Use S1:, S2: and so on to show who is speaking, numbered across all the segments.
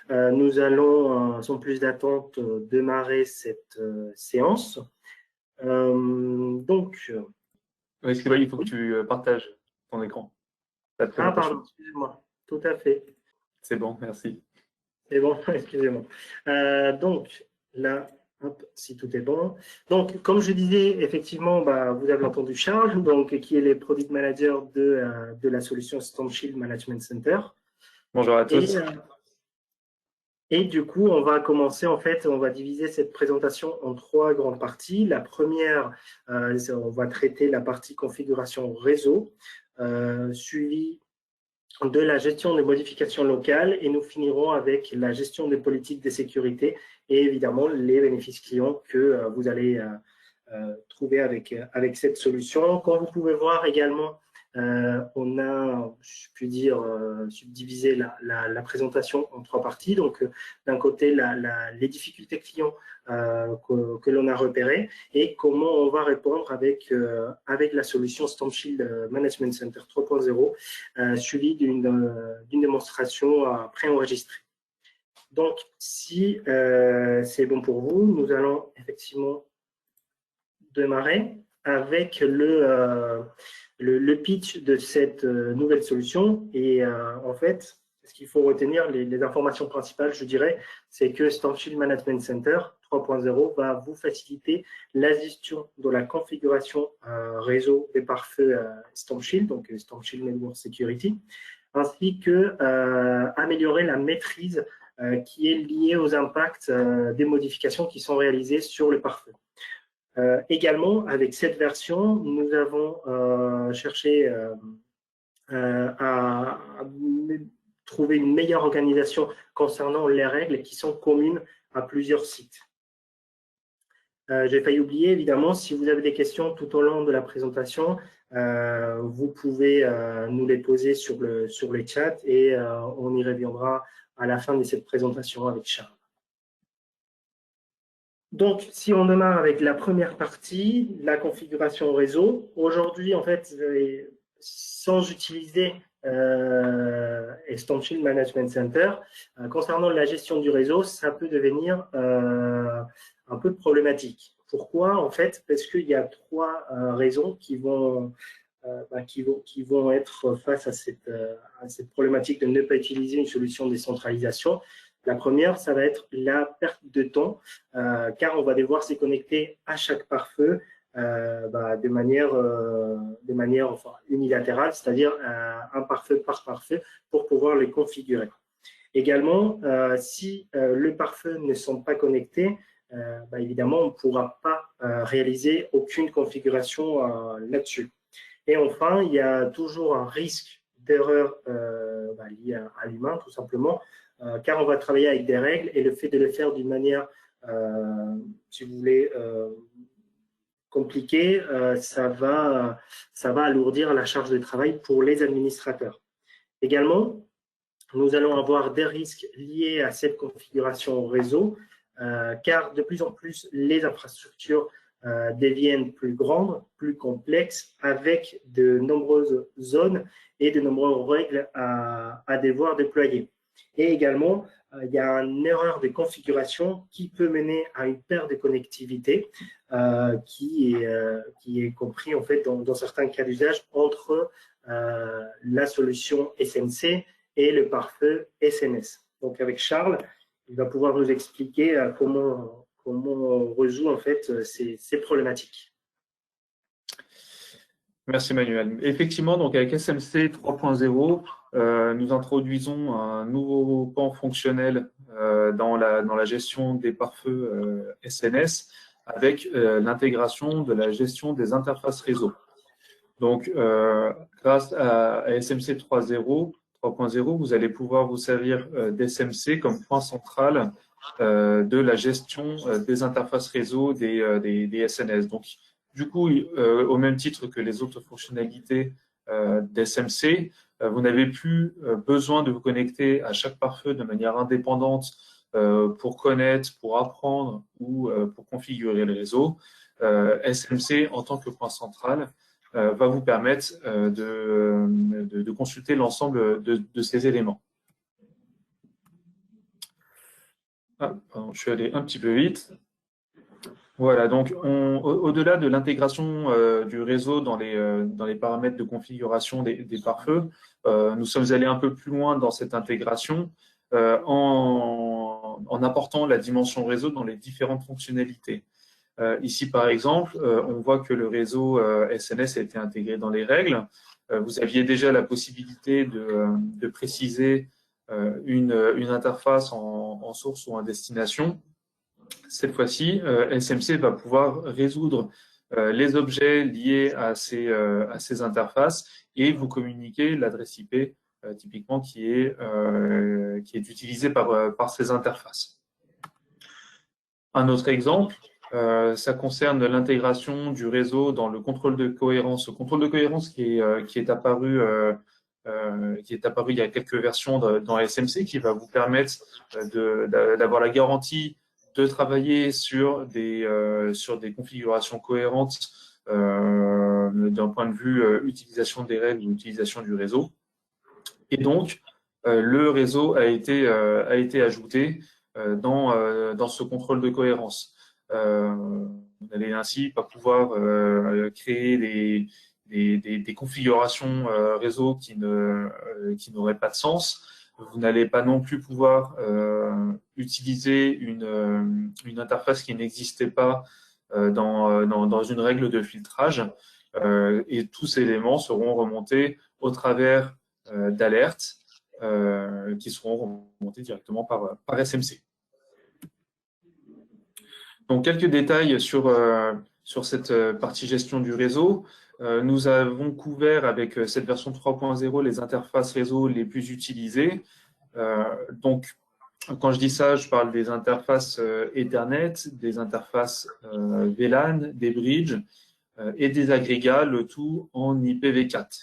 S1: Nous allons, sans plus d'attente, démarrer cette séance.
S2: Oui, excuse-moi, il faut que tu partages ton écran.
S1: Ah, pardon, excusez-moi. Tout à fait.
S2: C'est bon, merci.
S1: C'est bon, excusez-moi. Donc, là, hop, si tout est bon. Donc, comme je disais, effectivement, vous avez entendu Charles, donc, qui est le Product Manager de la solution StormShield Management Center.
S2: Bonjour à tous.
S1: Et du coup, on va commencer, en fait, on va diviser cette présentation en 3 grandes parties. La première, on va traiter la partie configuration réseau, suivie de la gestion des modifications locales, et nous finirons avec la gestion des politiques de sécurité et évidemment les bénéfices clients que vous allez trouver avec cette solution. Comme vous pouvez voir également, on a, je puis dire, subdivisé la présentation en 3 parties. Donc, d'un côté, les difficultés clients que l'on a repérées et comment on va répondre avec la solution StormShield Management Center 3.0, suivie d'une démonstration préenregistrée. Donc, si c'est bon pour vous, nous allons effectivement démarrer avec le pitch de cette nouvelle solution. Et en fait, ce qu'il faut retenir, les informations principales, je dirais, c'est que StormShield Management Center 3.0 va vous faciliter la gestion de la configuration réseau des pare-feux StormShield, donc StormShield Network Security, ainsi que améliorer la maîtrise qui est liée aux impacts des modifications qui sont réalisées sur le pare-feu. Également, avec cette version, nous avons cherché à trouver une meilleure organisation concernant les règles qui sont communes à plusieurs sites. J'ai failli oublier, évidemment, si vous avez des questions tout au long de la présentation, vous pouvez nous les poser sur le chat et on y reviendra à la fin de cette présentation avec Charles. Donc, si on démarre avec la première partie, la configuration réseau, aujourd'hui, en fait, sans utiliser StormShield Management Center, concernant la gestion du réseau, ça peut devenir un peu problématique. Pourquoi? En fait, parce qu'il y a 3 raisons qui vont être face à cette problématique de ne pas utiliser une solution de décentralisation. La première, ça va être la perte de temps, car on va devoir se connecter à chaque pare-feu de manière unilatérale, c'est-à-dire un pare-feu par pare-feu pour pouvoir les configurer. Également, si les pare-feux ne sont pas connectés, évidemment, on ne pourra pas réaliser aucune configuration là-dessus. Et enfin, il y a toujours un risque d'erreur lié à l'humain, tout simplement, car on va travailler avec des règles et le fait de le faire d'une manière, si vous voulez, compliquée, ça va alourdir la charge de travail pour les administrateurs. Également, nous allons avoir des risques liés à cette configuration réseau, car de plus en plus, les infrastructures deviennent plus grandes, plus complexes, avec de nombreuses zones et de nombreuses règles à devoir déployer. Et également, il y a une erreur de configuration qui peut mener à une perte de connectivité qui est compris en fait dans certains cas d'usage entre la solution SNC et le pare-feu SNS. Donc avec Charles, il va pouvoir nous expliquer comment on résout en fait ces problématiques.
S2: Merci Manuel. Effectivement, donc avec SMC 3.0, nous introduisons un nouveau pan fonctionnel dans la gestion des pare-feux SNS avec l'intégration de la gestion des interfaces réseau. Donc, grâce à SMC 3.0, vous allez pouvoir vous servir d'SMC comme point central de la gestion des interfaces réseau des SNS. Donc, du coup, au même titre que les autres fonctionnalités d'SMC, vous n'avez plus besoin de vous connecter à chaque pare-feu de manière indépendante pour connaître, pour apprendre ou pour configurer le réseau. SMC, en tant que point central, va vous permettre de consulter l'ensemble de ces éléments. Ah, pardon, je suis allé un petit peu vite. Voilà, donc au-delà de l'intégration du réseau dans les paramètres de configuration des pare-feux, nous sommes allés un peu plus loin dans cette intégration en apportant la dimension réseau dans les différentes fonctionnalités. Ici, par exemple, on voit que le réseau SNS a été intégré dans les règles. Vous aviez déjà la possibilité de préciser une interface en source ou en destination. Cette fois-ci, SMC va pouvoir résoudre les objets liés à ces interfaces et vous communiquer l'adresse IP typiquement qui est utilisée par ces interfaces. Un autre exemple, ça concerne l'intégration du réseau dans le contrôle de cohérence. Le contrôle de cohérence qui est apparu il y a quelques versions dans SMC, qui va vous permettre d'avoir la garantie de travailler sur des configurations cohérentes d'un point de vue utilisation des règles ou utilisation du réseau. Et donc, le réseau a été ajouté dans ce contrôle de cohérence. Vous n'allez ainsi pas pouvoir créer des configurations réseau qui n'auraient pas de sens. Vous n'allez pas non plus pouvoir utiliser une interface qui n'existait pas dans une règle de filtrage. Et tous ces éléments seront remontés au travers d'alertes qui seront remontées directement par SMC. Donc, quelques détails sur cette partie gestion du réseau. Nous avons couvert avec cette version 3.0 les interfaces réseau les plus utilisées. Donc, quand je dis ça, je parle des interfaces Ethernet, des interfaces VLAN, des bridges et des agrégats, le tout en IPv4.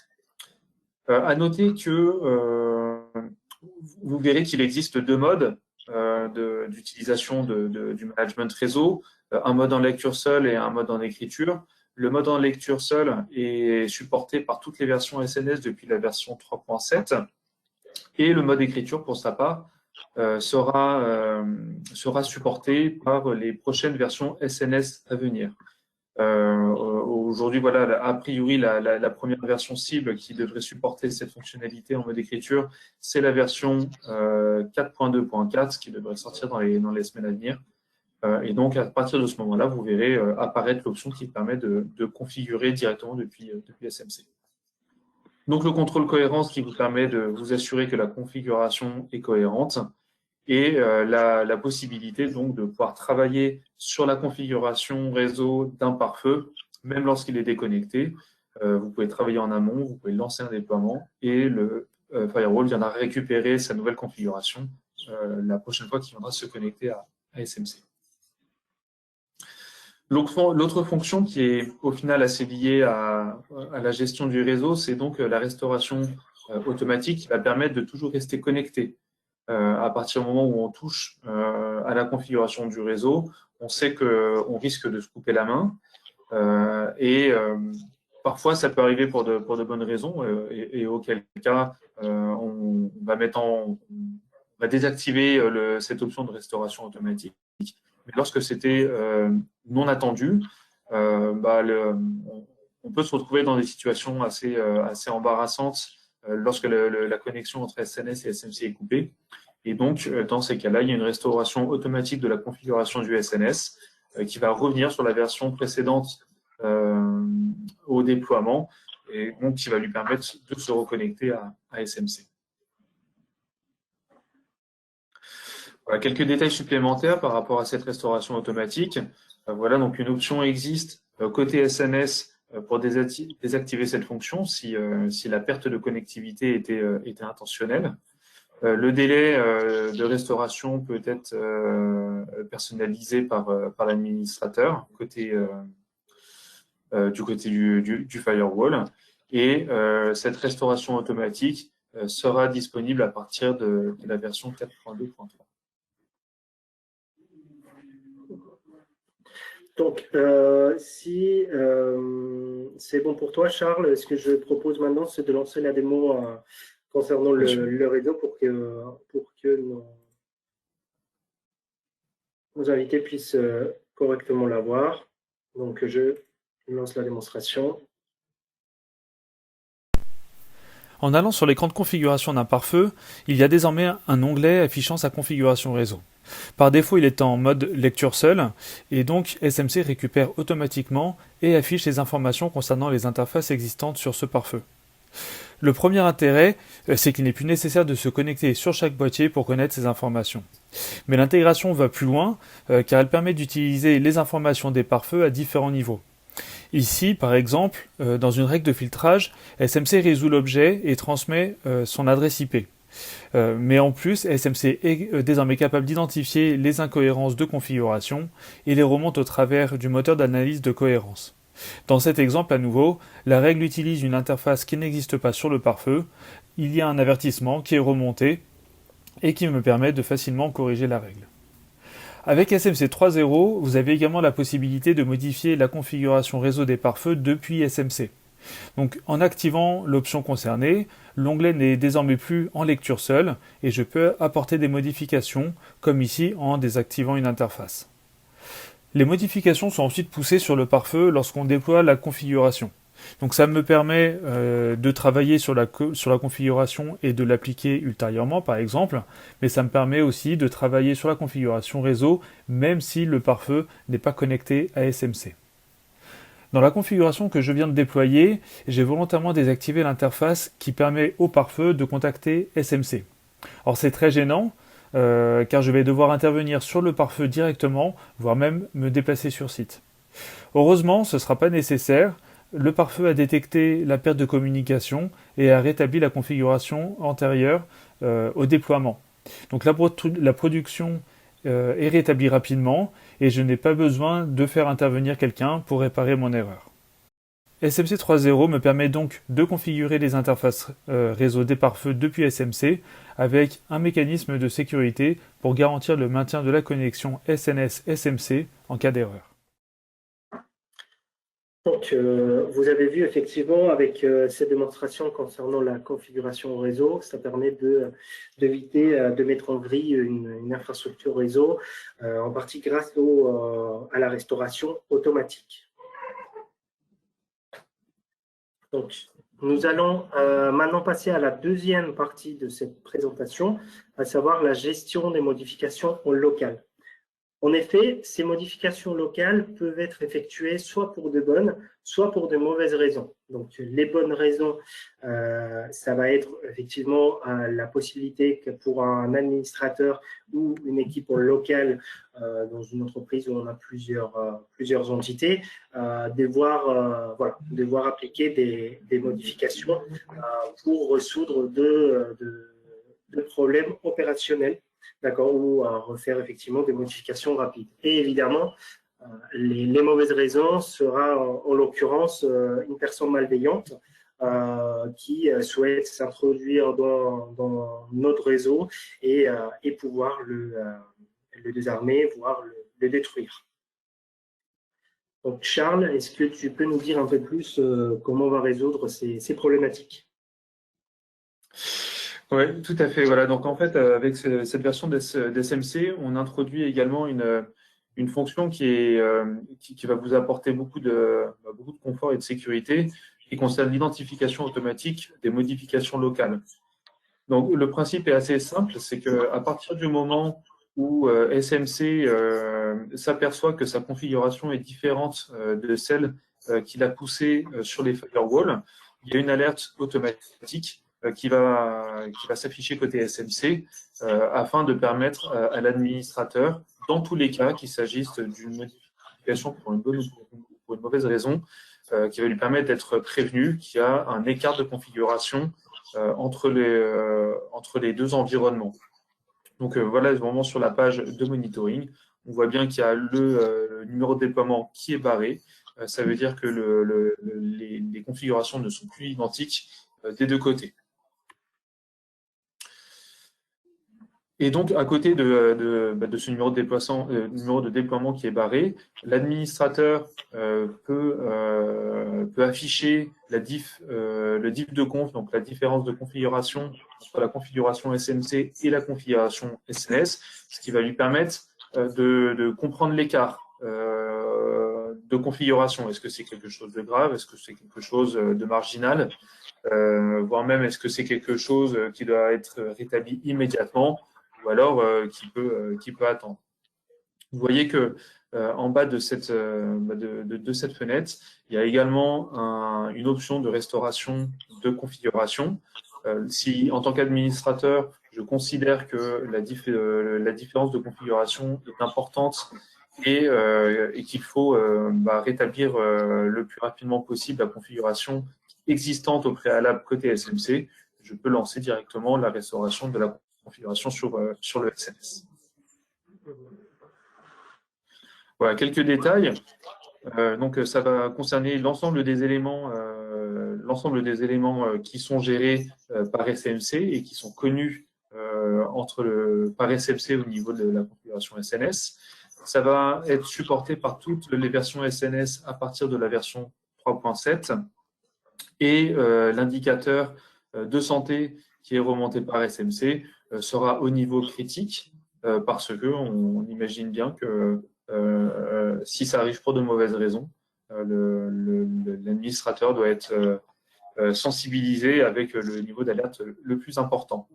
S2: À noter que vous verrez qu'il existe deux modes d'utilisation du management réseau, un mode en lecture seule et un mode en écriture. Le mode en lecture seule est supporté par toutes les versions SNS depuis la version 3.7 et le mode écriture, pour sa part, sera supporté par les prochaines versions SNS à venir. Aujourd'hui, voilà, a priori, la première version cible qui devrait supporter cette fonctionnalité en mode écriture, c'est la version 4.2.4 qui devrait sortir dans les semaines à venir. Et donc, à partir de ce moment-là, vous verrez apparaître l'option qui permet de configurer directement depuis SMC. Donc, le contrôle cohérence qui vous permet de vous assurer que la configuration est cohérente et la possibilité donc de pouvoir travailler sur la configuration réseau d'un pare-feu, même lorsqu'il est déconnecté. Vous pouvez travailler en amont, vous pouvez lancer un déploiement et le firewall viendra récupérer sa nouvelle configuration la prochaine fois qu'il viendra se connecter à SMC. L'autre fonction qui est au final assez liée à la gestion du réseau, c'est donc la restauration automatique qui va permettre de toujours rester connecté. À partir du moment où on touche à la configuration du réseau, on sait qu'on risque de se couper la main. Parfois, ça peut arriver pour de bonnes raisons, et auquel cas, on va désactiver cette option de restauration automatique. Mais lorsque c'était non attendu, on peut se retrouver dans des situations assez embarrassantes lorsque la connexion entre SNS et SMC est coupée. Et donc, dans ces cas-là, il y a une restauration automatique de la configuration du SNS qui va revenir sur la version précédente au déploiement et donc qui va lui permettre de se reconnecter à SMC. Voilà, quelques détails supplémentaires par rapport à cette restauration automatique. Voilà, donc une option existe côté SNS pour désactiver cette fonction si la perte de connectivité était intentionnelle. Le délai de restauration peut être personnalisé par l'administrateur du côté du firewall. Et cette restauration automatique sera disponible à partir de la version 4.2.3.
S1: Donc, si c'est bon pour toi, Charles, ce que je propose maintenant, c'est de lancer la démo concernant le réseau pour que nos invités puissent correctement la voir. Donc, je lance la démonstration.
S3: En allant sur l'écran de configuration d'un pare-feu, il y a désormais un onglet affichant sa configuration réseau. Par défaut, il est en mode lecture seule, et donc SMC récupère automatiquement et affiche les informations concernant les interfaces existantes sur ce pare-feu. Le premier intérêt, c'est qu'il n'est plus nécessaire de se connecter sur chaque boîtier pour connaître ces informations. Mais l'intégration va plus loin, car elle permet d'utiliser les informations des pare-feux à différents niveaux. Ici, par exemple, dans une règle de filtrage, SMC résout l'objet et transmet son adresse IP. Mais en plus, SMC est désormais capable d'identifier les incohérences de configuration et les remonte au travers du moteur d'analyse de cohérence. Dans cet exemple à nouveau, la règle utilise une interface qui n'existe pas sur le pare-feu. Il y a un avertissement qui est remonté et qui me permet de facilement corriger la règle. Avec SMC 3.0, vous avez également la possibilité de modifier la configuration réseau des pare-feux depuis SMC. Donc, en activant l'option concernée, l'onglet n'est désormais plus en lecture seule et je peux apporter des modifications, comme ici en désactivant une interface. Les modifications sont ensuite poussées sur le pare-feu lorsqu'on déploie la configuration. Donc ça me permet de travailler sur la configuration et de l'appliquer ultérieurement par exemple, mais ça me permet aussi de travailler sur la configuration réseau même si le pare-feu n'est pas connecté à SMC. Dans la configuration que je viens de déployer, j'ai volontairement désactivé l'interface qui permet au pare-feu de contacter SMC. Or c'est très gênant car je vais devoir intervenir sur le pare-feu directement, voire même me déplacer sur site. Heureusement, ce ne sera pas nécessaire. Le pare-feu a détecté la perte de communication et a rétabli la configuration antérieure au déploiement. Donc la production est rétablie rapidement et je n'ai pas besoin de faire intervenir quelqu'un pour réparer mon erreur. SMC 3.0 me permet donc de configurer les interfaces réseau des pare-feux depuis SMC avec un mécanisme de sécurité pour garantir le maintien de la connexion SNS-SMC en cas d'erreur.
S1: Donc, vous avez vu effectivement avec cette démonstration concernant la configuration réseau, ça permet d'éviter de mettre en grille une infrastructure réseau, en partie grâce à la restauration automatique. Donc, nous allons maintenant passer à la deuxième partie de cette présentation, à savoir la gestion des modifications en local. En effet, ces modifications locales peuvent être effectuées soit pour de bonnes, soit pour de mauvaises raisons. Donc, les bonnes raisons, ça va être effectivement la possibilité que pour un administrateur ou une équipe locale dans une entreprise où on a plusieurs entités, devoir appliquer des modifications pour résoudre de problèmes opérationnels. D'accord, ou à refaire effectivement des modifications rapides. Et évidemment, les mauvaises raisons sera en l'occurrence une personne malveillante qui souhaite s'introduire dans notre réseau et pouvoir le désarmer, voire le détruire. Donc Charles, est-ce que tu peux nous dire un peu plus comment on va résoudre ces problématiques ?
S2: Oui, tout à fait. Voilà. Donc en fait, avec cette version d'SMC, on introduit également une fonction qui va vous apporter beaucoup de confort et de sécurité, qui concerne l'identification automatique des modifications locales. Donc le principe est assez simple, c'est qu'à partir du moment où SMC s'aperçoit que sa configuration est différente de celle qu'il a poussée sur les firewalls, il y a une alerte automatique qui va s'afficher côté SMC afin de permettre à l'administrateur, dans tous les cas, qu'il s'agisse d'une modification pour une bonne ou pour une mauvaise raison, qui va lui permettre d'être prévenu qu'il y a un écart de configuration entre les deux environnements. Donc voilà, vraiment sur la page de monitoring, on voit bien qu'il y a le numéro de déploiement qui est barré. Ça veut dire que les configurations ne sont plus identiques des deux côtés. Et donc, à côté de ce numéro de déploiement qui est barré, l'administrateur peut afficher le diff de conf, donc la différence de configuration entre la configuration SMC et la configuration SNS, ce qui va lui permettre de comprendre l'écart de configuration. Est-ce que c'est quelque chose de grave? Est-ce que c'est quelque chose de marginal? Voire même est-ce que c'est quelque chose qui doit être rétabli immédiatement ou alors qui peut attendre. Vous voyez que en bas de cette fenêtre, il y a également une option de restauration de configuration. Si en tant qu'administrateur, je considère que la différence de configuration est importante et qu'il faut rétablir le plus rapidement possible la configuration existante au préalable côté SMC, je peux lancer directement la restauration de la configuration sur le SNS. Voilà, quelques détails. Donc, ça va concerner l'ensemble des éléments qui sont gérés par SMC et qui sont connus par SMC au niveau de la configuration SNS. Ça va être supporté par toutes les versions SNS à partir de la version 3.7 et l'indicateur de santé qui est remonté par SMC sera au niveau critique parce que on imagine bien que si ça arrive pour de mauvaises raisons, l'administrateur doit être sensibilisé avec le niveau d'alerte le plus important.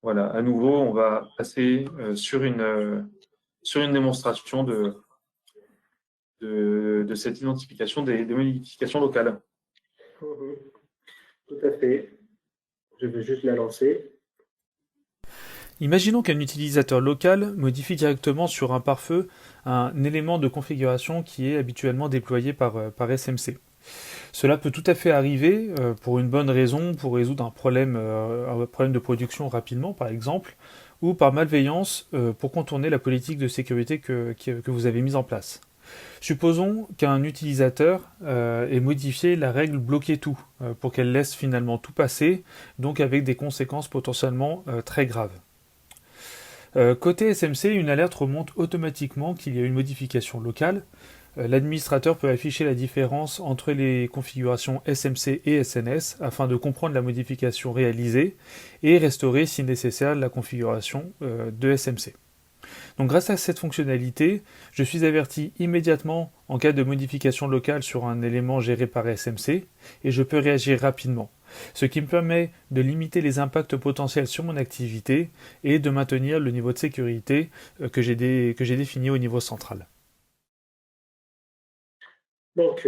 S2: Voilà, à nouveau, on va passer sur une démonstration de cette identification des modifications locales.
S1: Tout à fait. Je vais juste la lancer.
S3: Imaginons qu'un utilisateur local modifie directement sur un pare-feu un élément de configuration qui est habituellement déployé par SMC. Cela peut tout à fait arriver pour une bonne raison, pour résoudre un problème de production rapidement par exemple, ou par malveillance pour contourner la politique de sécurité que vous avez mise en place. Supposons qu'un utilisateur ait modifié la règle bloquer tout pour qu'elle laisse finalement tout passer, donc avec des conséquences potentiellement très graves. Côté SMC, une alerte remonte automatiquement qu'il y a une modification locale. L'administrateur peut afficher la différence entre les configurations SMC et SNS afin de comprendre la modification réalisée et restaurer si nécessaire la configuration de SMC. Donc grâce à cette fonctionnalité, je suis averti immédiatement en cas de modification locale sur un élément géré par SMC et je peux réagir rapidement, ce qui me permet de limiter les impacts potentiels sur mon activité et de maintenir le niveau de sécurité que j'ai défini au niveau central.
S1: Donc,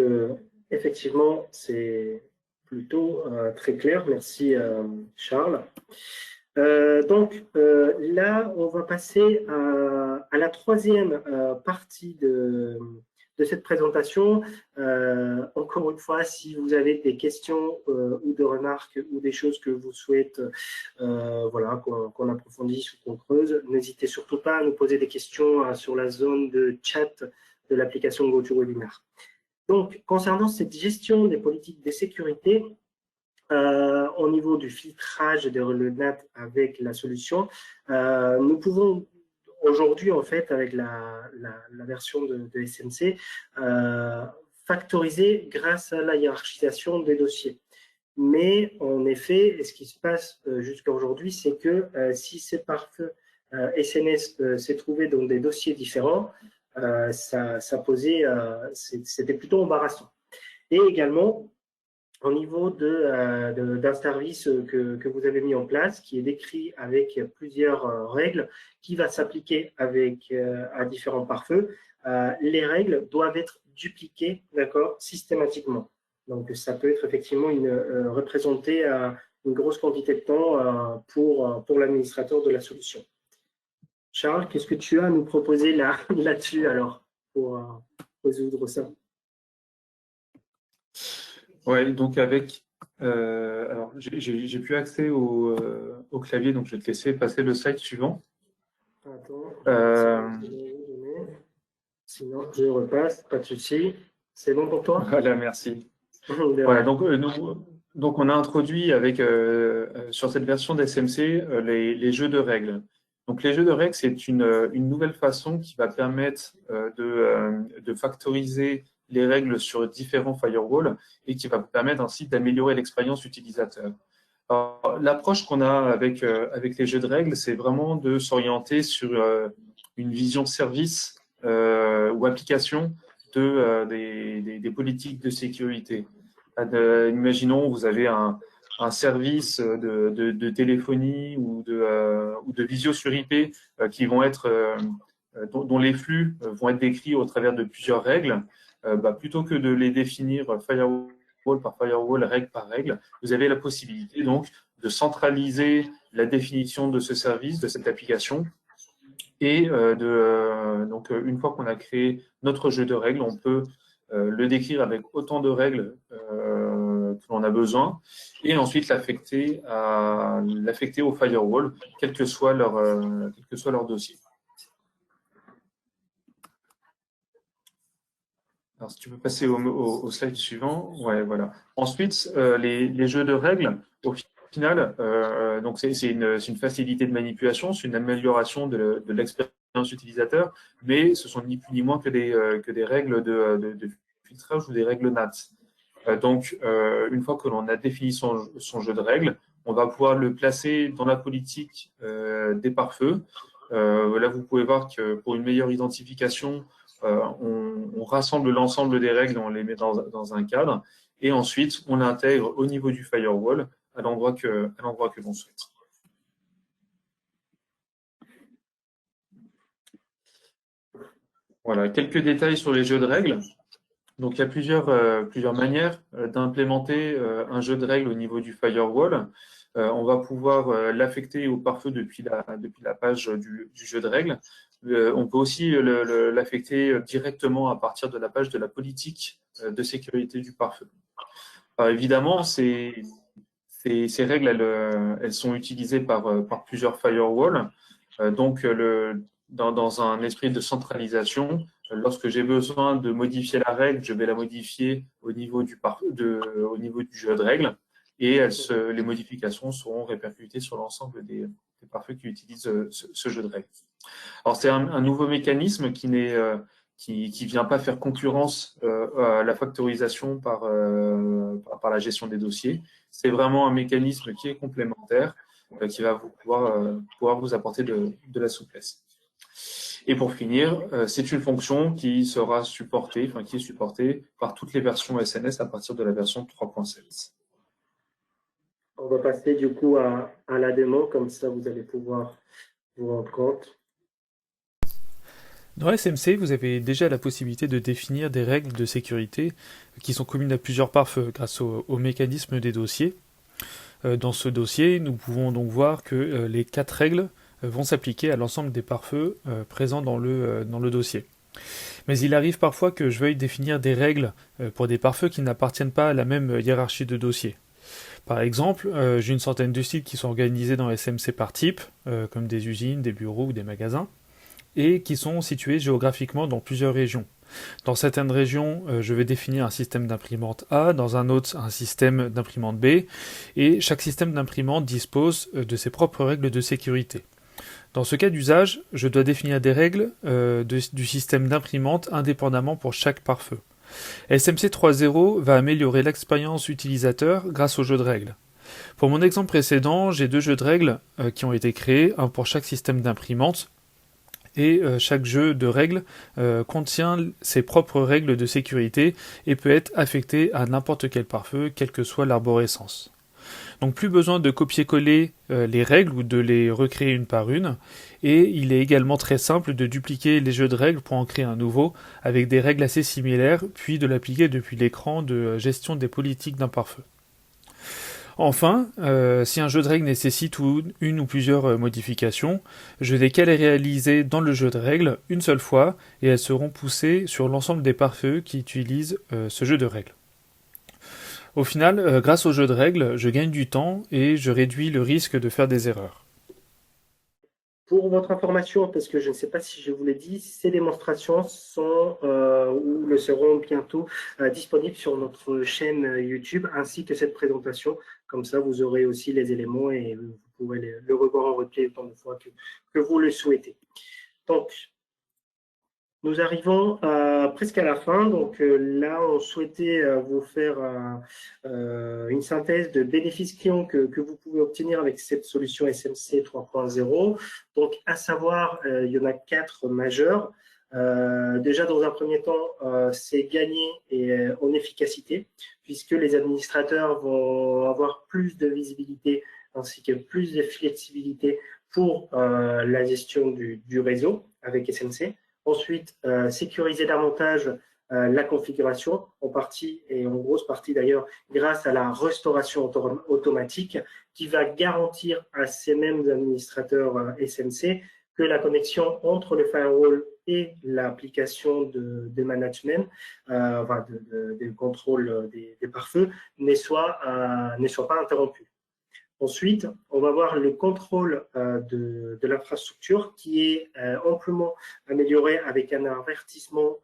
S1: effectivement, c'est plutôt très clair. Merci, Charles. Là, on va passer à la troisième partie de cette présentation. Encore une fois, si vous avez des questions ou de remarques ou des choses que vous souhaitez qu'on approfondisse ou qu'on creuse, n'hésitez surtout pas à nous poser des questions sur la zone de chat de l'application GoToWebinar. Donc, concernant cette gestion des politiques de sécurité, au niveau du filtrage de le NAT avec la solution, nous pouvons aujourd'hui, en fait, avec la version de SMC, factoriser grâce à la hiérarchisation des dossiers. Mais en effet, ce qui se passe jusqu'à aujourd'hui, c'est que si ces pare-feu SNS s'est trouvé dans des dossiers différents, ça posait, c'était plutôt embarrassant. Et également, au niveau d'un service que vous avez mis en place, qui est décrit avec plusieurs règles, qui va s'appliquer à différents pare-feux, les règles doivent être dupliquées, d'accord, systématiquement. Donc, ça peut être effectivement représenter une grosse quantité de temps pour l'administrateur de la solution. Charles, qu'est-ce que tu as à nous proposer là-dessus alors pour résoudre ça?
S2: Ouais, donc alors j'ai plus accès au clavier, donc je vais te laisser passer le slide suivant.
S1: Attends, sinon je repasse, pas de souci. C'est bon pour toi?
S2: Voilà, merci. Voilà, donc on a introduit sur cette version d'SMC les jeux de règles. Donc les jeux de règles, c'est une nouvelle façon qui va permettre de factoriser les règles sur différents firewalls et qui va permettre ainsi d'améliorer l'expérience utilisateur. L'approche qu'on a avec les jeux de règles, c'est vraiment de s'orienter sur une vision service ou application des politiques de sécurité. Imaginons, vous avez un service de téléphonie ou de visio sur IP qui vont être dont les flux vont être décrits au travers de plusieurs règles. Plutôt que de les définir firewall par firewall, règle par règle, vous avez la possibilité donc de centraliser la définition de ce service, de cette application, et donc une fois qu'on a créé notre jeu de règles, on peut le décrire avec autant de règles que l'on a besoin, et ensuite l'affecter au firewall, quel que soit leur dossier. Alors, si tu peux passer au slide suivant. Ouais, voilà. Ensuite, les jeux de règles, au final, donc c'est une facilité de manipulation, c'est une amélioration de l'expérience utilisateur, mais ce sont ni plus ni moins que des règles de filtrage ou des règles NAT. Donc, une fois que l'on a défini son jeu de règles, on va pouvoir le placer dans la politique des pare-feux. Là, vous pouvez voir que pour une meilleure identification, on rassemble l'ensemble des règles, on les met dans un cadre, et ensuite on l'intègre au niveau du firewall à l'endroit que l'on souhaite. Voilà, quelques détails sur les jeux de règles. Donc il y a plusieurs manières d'implémenter un jeu de règles au niveau du firewall. On va pouvoir l'affecter au pare-feu depuis la page du jeu de règles. On peut aussi l'affecter directement à partir de la page de la politique de sécurité du pare-feu. Alors, évidemment, ces règles, elles sont utilisées par plusieurs firewalls. Donc, dans un esprit de centralisation, lorsque j'ai besoin de modifier la règle, je vais la modifier au niveau du jeu de règles, et les modifications seront répercutées sur l'ensemble des pare-feux qui utilisent ce jeu de règles. Alors, c'est un nouveau mécanisme qui vient pas faire concurrence à la factorisation par la gestion des dossiers. C'est vraiment un mécanisme qui est complémentaire, qui va pouvoir vous apporter de la souplesse. Et pour finir, c'est une fonction qui est supportée par toutes les versions SNS à partir de la version 3.7.
S1: On va passer du coup à la démo, comme ça vous allez pouvoir vous rendre compte.
S3: Dans SMC, vous avez déjà la possibilité de définir des règles de sécurité qui sont communes à plusieurs pare-feux grâce au mécanisme des dossiers. Dans ce dossier, nous pouvons donc voir que les 4 règles vont s'appliquer à l'ensemble des pare-feux présents dans le dossier. Mais il arrive parfois que je veuille définir des règles pour des pare-feux qui n'appartiennent pas à la même hiérarchie de dossiers. Par exemple, j'ai une centaine de sites qui sont organisés dans SMC par type, comme des usines, des bureaux ou des magasins, et qui sont situés géographiquement dans plusieurs régions. Dans certaines régions, je vais définir un système d'imprimante A, dans un autre, un système d'imprimante B, et chaque système d'imprimante dispose de ses propres règles de sécurité. Dans ce cas d'usage, je dois définir des règles du système d'imprimante indépendamment pour chaque pare-feu. SMC 3.0 va améliorer l'expérience utilisateur grâce au jeu de règles. Pour mon exemple précédent, j'ai 2 jeux de règles qui ont été créés, un pour chaque système d'imprimante, et chaque jeu de règles contient ses propres règles de sécurité et peut être affecté à n'importe quel pare-feu, quelle que soit l'arborescence. Donc plus besoin de copier-coller les règles ou de les recréer une par une, et il est également très simple de dupliquer les jeux de règles pour en créer un nouveau avec des règles assez similaires, puis de l'appliquer depuis l'écran de gestion des politiques d'un pare-feu. Enfin, si un jeu de règles nécessite une ou plusieurs modifications, je n'ai qu'à les réaliser dans le jeu de règles une seule fois et elles seront poussées sur l'ensemble des pare-feux qui utilisent ce jeu de règles. Au final, grâce au jeu de règles, je gagne du temps et je réduis le risque de faire des erreurs.
S1: Pour votre information, parce que je ne sais pas si je vous l'ai dit, ces démonstrations sont ou le seront bientôt disponibles sur notre chaîne YouTube, ainsi que cette présentation. Comme ça, vous aurez aussi les éléments et vous pourrez le revoir en replay autant de fois que vous le souhaitez. Donc, Nous arrivons presque à la fin. Donc là, on souhaitait vous faire une synthèse de bénéfices clients que vous pouvez obtenir avec cette solution SMC 3.0. Donc, à savoir, il y en a 4 majeurs. Déjà, dans un premier temps, c'est gagner en efficacité, puisque les administrateurs vont avoir plus de visibilité ainsi que plus de flexibilité pour la gestion du réseau avec SMC. Ensuite, sécuriser davantage la configuration, en partie et en grosse partie d'ailleurs, grâce à la restauration automatique qui va garantir à ces mêmes administrateurs SMC que la connexion entre le firewall et l'application de management, de contrôle des pare-feux, ne soit pas interrompue. Ensuite, on va voir le contrôle de l'infrastructure qui est amplement amélioré avec un avertissement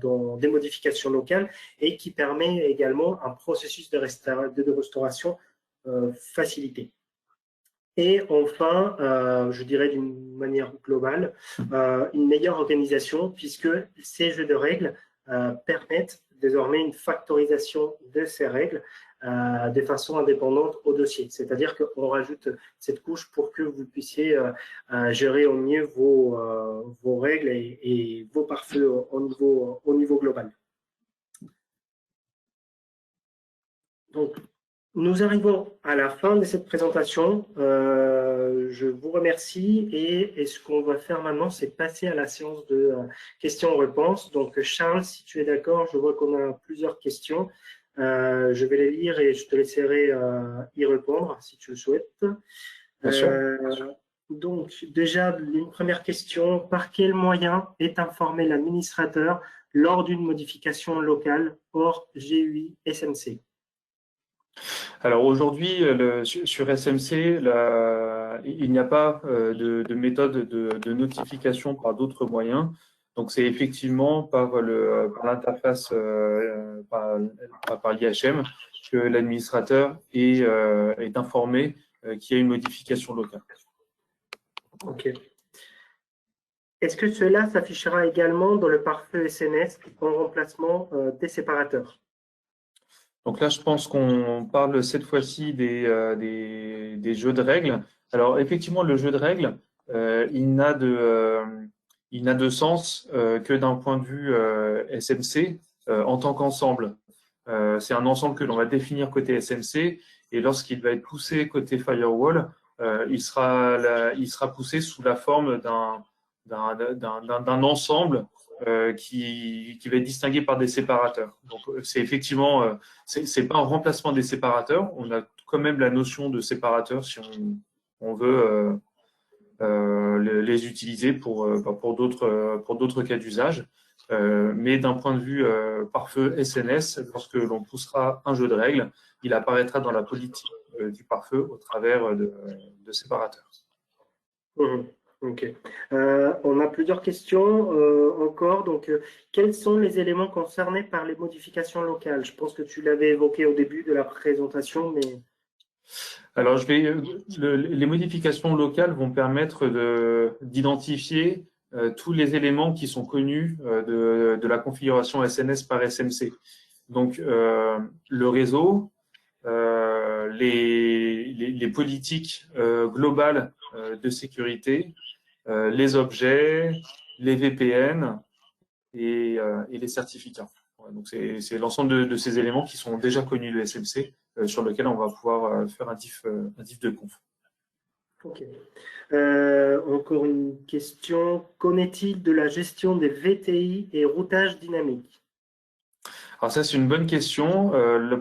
S1: dans des modifications locales et qui permet également un processus de restauration facilité. Et enfin, je dirais d'une manière globale, une meilleure organisation puisque ces jeux de règles permettent désormais une factorisation de ces règles de façon indépendante au dossier. C'est-à-dire qu'on rajoute cette couche pour que vous puissiez gérer au mieux vos règles et vos pare-feux au niveau global. Donc, nous arrivons à la fin de cette présentation. Je vous remercie et ce qu'on va faire maintenant, c'est passer à la séance de questions-réponses. Donc, Charles, si tu es d'accord, je vois qu'on a plusieurs questions. Je vais les lire et je te laisserai y répondre si tu le souhaites.
S2: Bien sûr.
S1: Donc, déjà, une première question. Par quel moyen est informé l'administrateur lors d'une modification locale hors GUI SMC?
S2: Alors aujourd'hui, sur SMC, il n'y a pas de méthode de notification par d'autres moyens. Donc c'est effectivement par l'interface par l'IHM que l'administrateur est informé qu'il y a une modification locale.
S1: Ok. Est-ce que cela s'affichera également dans le pare-feu SNS en remplacement des séparateurs?
S2: Donc là, je pense qu'on parle cette fois-ci des jeux de règles. Alors effectivement, le jeu de règles, il n'a de sens que d'un point de vue SMC en tant qu'ensemble. C'est un ensemble que l'on va définir côté SMC et lorsqu'il va être poussé côté firewall, il sera poussé sous la forme d'un ensemble qui va être distingué par des séparateurs. Donc c'est effectivement, c'est pas un remplacement des séparateurs. On a quand même la notion de séparateurs si on veut les utiliser pour d'autres cas d'usage. Mais d'un point de vue pare-feu SNS, lorsque l'on poussera un jeu de règles, il apparaîtra dans la politique du pare-feu au travers de séparateurs.
S1: Ok. On a plusieurs questions encore. Donc, quels sont les éléments concernés par les modifications locales? Je pense que tu l'avais évoqué au début de la présentation, mais…
S2: Alors, les modifications locales vont permettre d'identifier tous les éléments qui sont connus de la configuration SNS par SMC. Donc, le réseau, les politiques globales de sécurité, les objets, les VPN et les certificats. Donc, c'est l'ensemble de ces éléments qui sont déjà connus de SMC sur lequel on va pouvoir faire un diff de conf.
S1: Ok. Encore une question. Qu'en est-il de la gestion des VTI et routage dynamique?
S2: Alors ça, c'est une bonne question.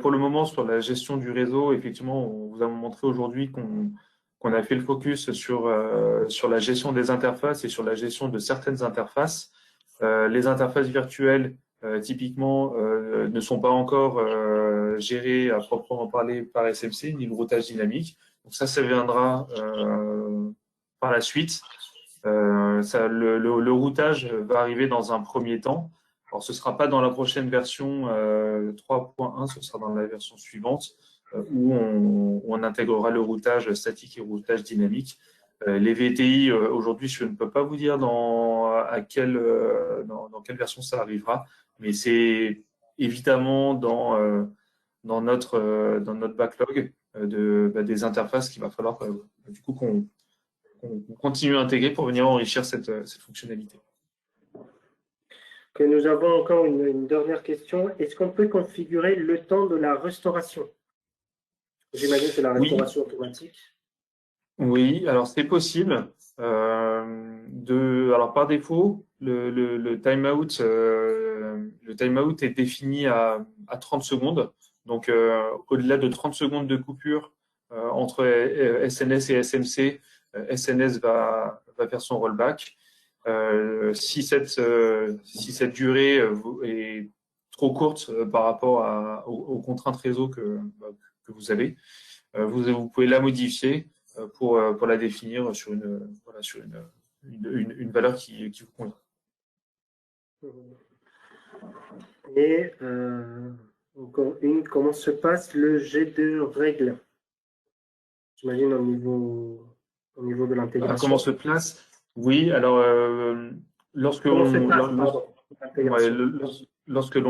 S2: Pour le moment, sur la gestion du réseau, effectivement, on vous a montré aujourd'hui qu'on a fait le focus sur la gestion des interfaces et sur la gestion de certaines interfaces. Les interfaces virtuelles, typiquement, ne sont pas encore gérées à proprement parler par SMC, ni le routage dynamique. Donc ça viendra par la suite. Le routage va arriver dans un premier temps. Alors, ce ne sera pas dans la prochaine version 3.1, ce sera dans la version suivante où on intégrera le routage statique et le routage dynamique. Les VTI, aujourd'hui, je ne peux pas vous dire dans quelle version ça arrivera, mais c'est évidemment dans notre backlog des interfaces qu'il va falloir du coup qu'on continue à intégrer pour venir enrichir cette fonctionnalité.
S1: Que nous avons encore une dernière question. Est-ce qu'on peut configurer le temps de la restauration? J'imagine que c'est la restauration automatique.
S2: Oui, alors c'est possible. Alors par défaut, le timeout est défini à 30 secondes. Donc au-delà de 30 secondes de coupure entre SNS et SMC, SNS va faire son rollback. Si cette durée est trop courte par rapport aux contraintes réseau que vous avez, vous pouvez la modifier pour la définir sur une valeur qui vous convient.
S1: Et encore une, comment se passe le jet de règles? J'imagine au niveau de l'intégration.
S2: Comment se place? Oui, alors lorsque l'on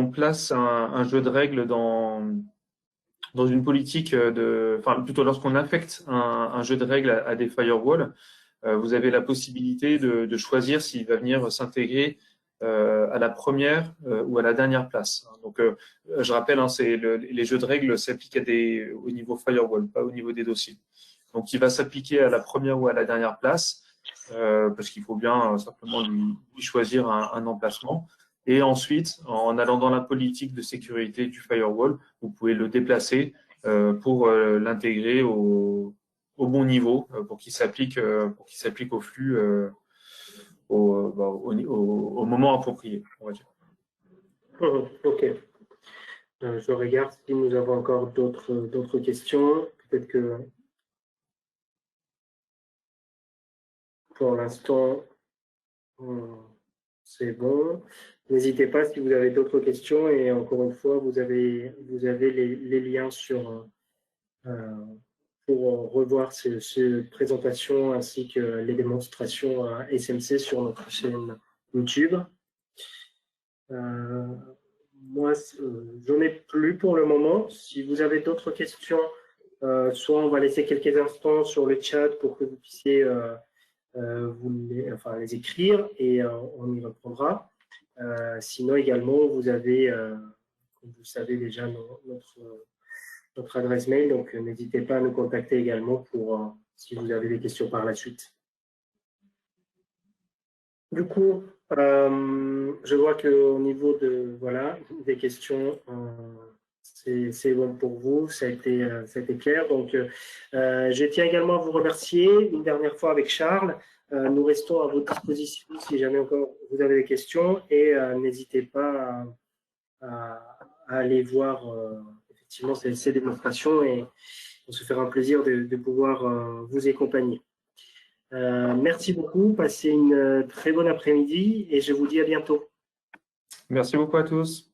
S2: place un jeu de règles dans une politique plutôt lorsqu'on affecte un jeu de règles à des firewalls, vous avez la possibilité de choisir s'il va venir s'intégrer à la première ou à la dernière place. Donc, je rappelle, les jeux de règles s'appliquent au niveau firewall, pas au niveau des dossiers. Donc, il va s'appliquer à la première ou à la dernière place, parce qu'il faut bien simplement lui choisir un emplacement. Et ensuite, en allant dans la politique de sécurité du firewall, vous pouvez le déplacer pour l'intégrer au bon niveau, pour qu'il s'applique au flux au moment approprié, on va dire.
S1: Ok. Je regarde si nous avons encore d'autres questions. Peut-être que pour l'instant, c'est bon. N'hésitez pas si vous avez d'autres questions. Et encore une fois, vous avez les liens pour revoir ces présentations ainsi que les démonstrations SMC sur notre chaîne YouTube. Moi, j'en ai plus pour le moment. Si vous avez d'autres questions, soit on va laisser quelques instants sur le chat pour que vous puissiez les écrire et on y répondra. Sinon, également, vous avez, comme vous savez déjà, notre adresse mail, donc n'hésitez pas à nous contacter également pour si vous avez des questions par la suite. Du coup, je vois qu'au niveau des questions, c'est bon pour vous, ça a été clair. Donc, je tiens également à vous remercier une dernière fois avec Charles. Nous restons à votre disposition si jamais encore vous avez des questions et n'hésitez pas à aller voir effectivement ces démonstrations et on se fera un plaisir de pouvoir vous accompagner. Merci beaucoup, passez une très bonne après-midi et je vous dis à bientôt.
S2: Merci beaucoup à tous.